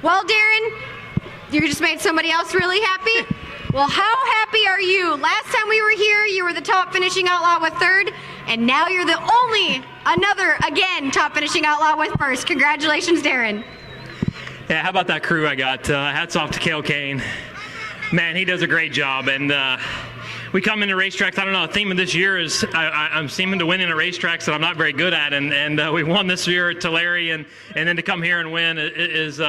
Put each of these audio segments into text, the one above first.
Well, Daryn, you just made somebody else really happy. Well, how happy are you? Last time we were here, you were the top finishing outlaw with third, and now you're the only again, top finishing outlaw with first. Congratulations, Daryn. Yeah, how about that crew I got? Hats off to Cale Kane. Man, he does a great job, and we come into racetracks. I don't know, the theme of this year is I'm seeming to win in a racetracks that I'm not very good at, and we won this year at Tulare, and then to come here and win is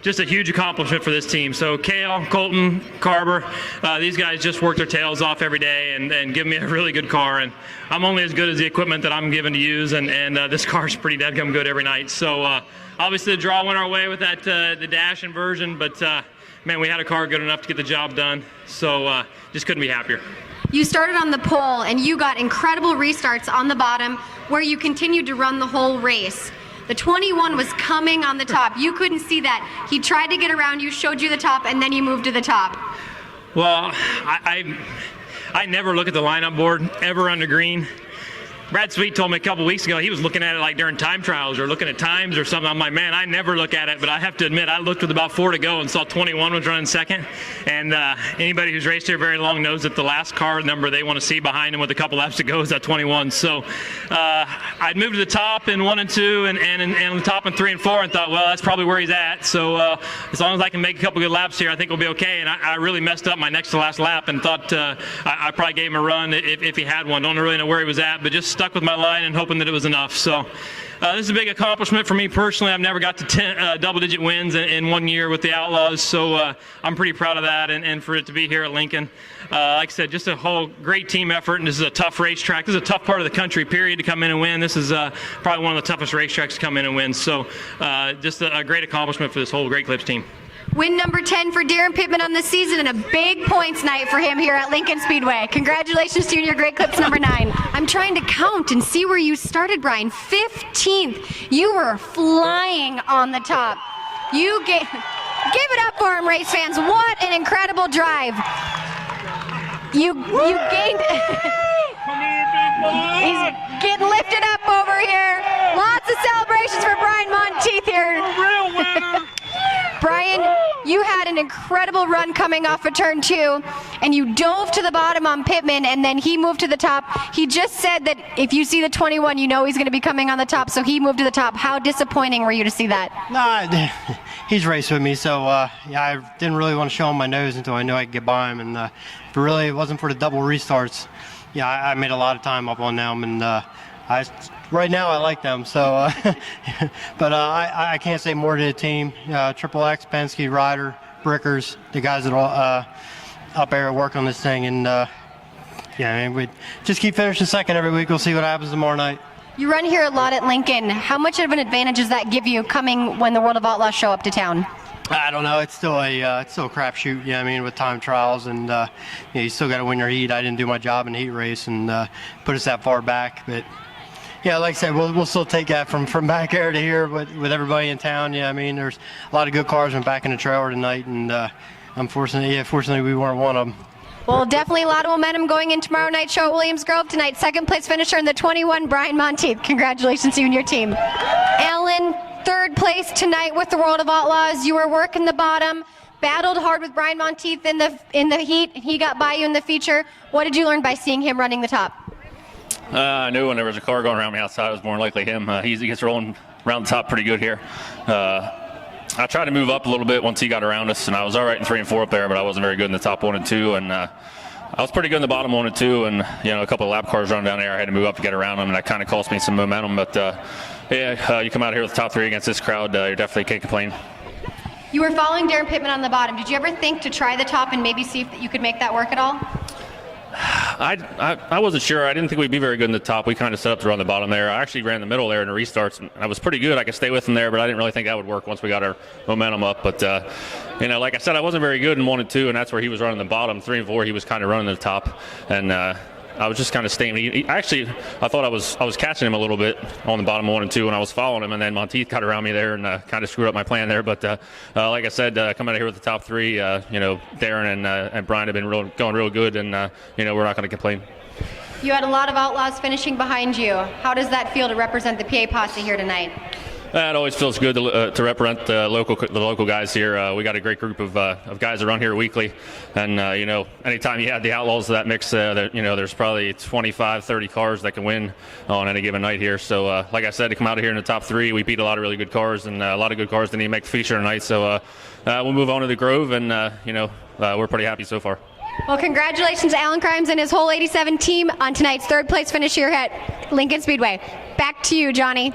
just a huge accomplishment for this team. So Cale, Colton, Carver, these guys just work their tails off every day and give me a really good car, and I'm only as good as the equipment that I'm given to use, and this car's pretty dadgum good every night. So obviously the draw went our way with that the dash inversion, but man, we had a car good enough to get the job done, so just couldn't be happier. You started on the pole, and you got incredible restarts on the bottom where you continued to run the whole race. The 21 was coming on the top. You couldn't see that. He tried to get around you, showed you the top, and then you moved to the top. Well, I never look at the lineup board ever under green. Brad Sweet told me a couple weeks ago he was looking at it like during time trials or looking at times or something. I'm like, man, I never look at it, but I have to admit I looked with about 4 to go and saw 21 was running second. And anybody who's raced here very long knows that the last car number they want to see behind him with a couple laps to go is that 21. So I'd moved to the top in 1 and 2 and the top in 3 and 4 and thought, well, that's probably where he's at. So as long as I can make a couple good laps here, I think we'll be okay. And I really messed up my next to last lap and thought I probably gave him a run if he had one. Don't really know where he was at, but just stuck with my line and hoping that it was enough. So this is a big accomplishment for me personally. I've never got to double-digit wins in 1 year with the Outlaws, so I'm pretty proud of that, and for it to be here at Lincoln. Like I said, just a whole great team effort, and this is a tough racetrack. This is a tough part of the country, period, to come in and win. This is probably one of the toughest racetracks to come in and win, so just a great accomplishment for this whole Great Clips team. Win number 10 for Daryn Pittman on the season, and a big points night for him here at Lincoln Speedway. Congratulations to you and your Great Clips number 9. I'm trying to count and see where you started, Brian. 15th. You were flying on the top. You give it up for him, race fans. What an incredible drive. You gained. He's getting lifted up over here. Lots of celebrations for Brian Montieth here. Real winner. Brian, you had an incredible run coming off of turn 2, and you dove to the bottom on Pittman, and then he moved to the top. He just said that if you see the 21, you know he's going to be coming on the top, so he moved to the top. How disappointing were you to see that? No, he's raced with me, so yeah, I didn't really want to show him my nose until I knew I could get by him, and if it wasn't for the double restarts, yeah, I made a lot of time up on them, and right now I like them, so but I can't say more to the team. Triple X, Penske, Ryder, Brickers, the guys that are up there work on this thing, and yeah, I mean, we just keep finishing second every week. We'll see what happens tomorrow night. You run here a lot at Lincoln. How much of an advantage does that give you coming when the World of Outlaws show up to town? I don't know. It's still a crapshoot. Yeah, I mean, with time trials, and you still got to win your heat. I didn't do my job in the heat race and put us that far back, but. Yeah, like I said, we'll still take that from back there to here with everybody in town. Yeah, I mean, there's a lot of good cars went back in the trailer tonight, and fortunately, we weren't one of them. Well, definitely a lot of momentum going in tomorrow night's show at Williams Grove tonight. Second place finisher in the 21, Brian Montieth. Congratulations to you and your team. Alan, third place tonight with the World of Outlaws. You were working the bottom, battled hard with Brian Montieth in the heat. He got by you in the feature. What did you learn by seeing him running the top? I knew when there was a car going around me outside, it was more likely him. He gets rolling around the top pretty good here. I tried to move up a little bit once he got around us, and I was all right in 3 and 4 up there, but I wasn't very good in the top 1 and 2. And I was pretty good in the bottom 1 and 2, and a couple of lap cars running down there. I had to move up to get around them, and that kind of cost me some momentum. But yeah, you come out here with the top 3 against this crowd, you definitely can't complain. You were following Daryn Pittman on the bottom. Did you ever think to try the top and maybe see if you could make that work at all? I wasn't sure. I didn't think we'd be very good in the top. We kind of set up to run the bottom there. I actually ran the middle there in the restarts, and I was pretty good. I could stay with them there, but I didn't really think that would work once we got our momentum up. But, like I said, I wasn't very good in 1 and 2, and that's where he was running the bottom. 3 and 4, he was kind of running the top. And I was just kind of staying. I thought I was catching him a little bit on the bottom 1 and 2 when I was following him, and then Montieth got around me there and kind of screwed up my plan there. But like I said, coming out here with the top 3, Daryn and Brian have been going real good, and we're not going to complain. You had a lot of Outlaws finishing behind you. How does that feel to represent the PA posse here tonight? It always feels good to represent the local guys here. We got a great group of guys that run here weekly, and you know, anytime you add the Outlaws to that mix, you know, there's probably 25, 30 cars that can win on any given night here. So, like I said, to come out of here in the top 3, we beat a lot of really good cars, and a lot of good cars didn't even make the feature tonight. So, we'll move on to the Grove, and you know, we're pretty happy so far. Well, congratulations to Alan Krimes and his whole 87 team on tonight's third place finish here at Lincoln Speedway. Back to you, Johnny.